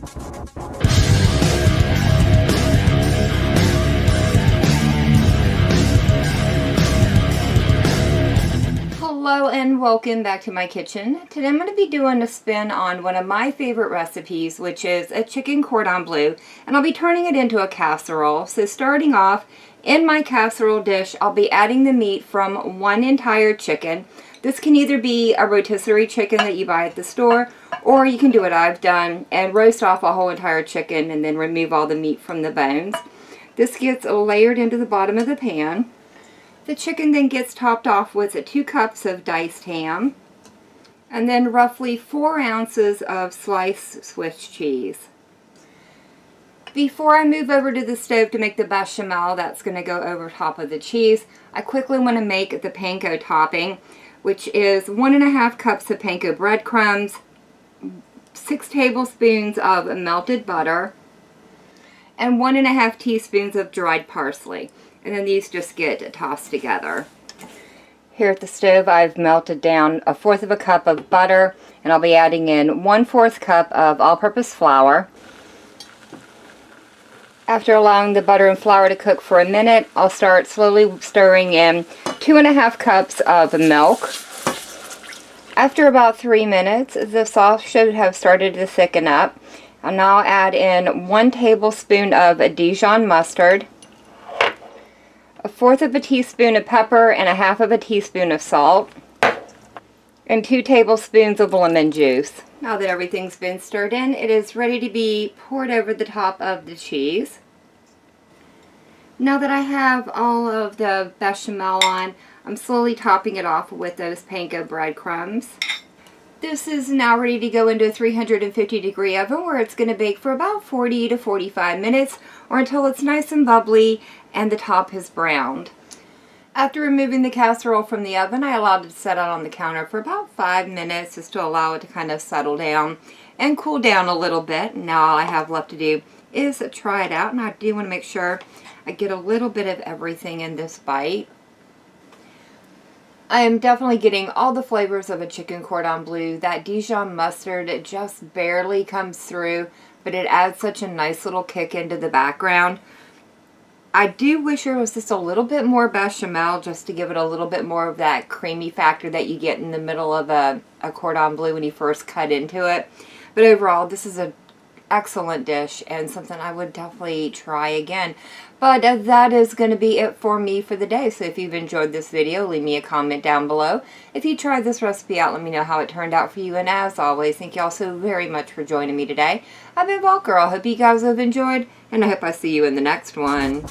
Hello and welcome back to my kitchen. Today I'm going to be doing a spin on one of my favorite recipes, which is a chicken cordon bleu, and I'll be turning it into a casserole. So starting off, in my casserole dish, I'll be adding the meat from one entire chicken. This can either be a rotisserie chicken that you buy at the store, or you can do what I've done and roast off a whole entire chicken and then remove all the meat from the bones. This gets layered into the bottom of the pan. The chicken then gets topped off with 2 cups of diced ham, and then roughly 4 ounces of sliced Swiss cheese. Before I move over to the stove to make the bechamel that's going to go over top of the cheese, I quickly want to make the panko topping, which is 1.5 cups of panko breadcrumbs, 6 tablespoons of melted butter, and 1.5 teaspoons of dried parsley. And then these just get tossed together. Here at the stove, I've melted down 1/4 cup of butter, and I'll be adding in 1/4 cup of all-purpose flour. After allowing the butter and flour to cook for a minute, I'll start slowly stirring in 2.5 cups of milk. After about 3 minutes, the sauce should have started to thicken up. I'll now add in 1 tablespoon of Dijon mustard, 1/4 teaspoon of pepper, and 1/2 teaspoon of salt, and 2 tablespoons of lemon juice. Now that everything's been stirred in, it is ready to be poured over the top of the cheese. Now that I have all of the bechamel on, I'm slowly topping it off with those panko breadcrumbs. This is now ready to go into a 350-degree oven where it's going to bake for about 40 to 45 minutes or until it's nice and bubbly and the top is browned. After removing the casserole from the oven, I allowed it to set out on the counter for about 5 minutes just to allow it to kind of settle down and cool down a little bit. Now all I have left to do is try it out, and I do want to make sure I get a little bit of everything in this bite. I am definitely getting all the flavors of a chicken cordon bleu. That Dijon mustard, it just barely comes through, but it adds such a nice little kick into the background. I do wish there was just a little bit more bechamel just to give it a little bit more of that creamy factor that you get in the middle of a cordon bleu when you first cut into it. But overall, this is an excellent dish and something I would definitely try again. But that is going to be it for me for the day. So if you've enjoyed this video, leave me a comment down below. If you tried this recipe out, let me know how it turned out for you. And as always, thank you all so very much for joining me today. I've been Girl. I hope you guys have enjoyed, and I hope I see you in the next one.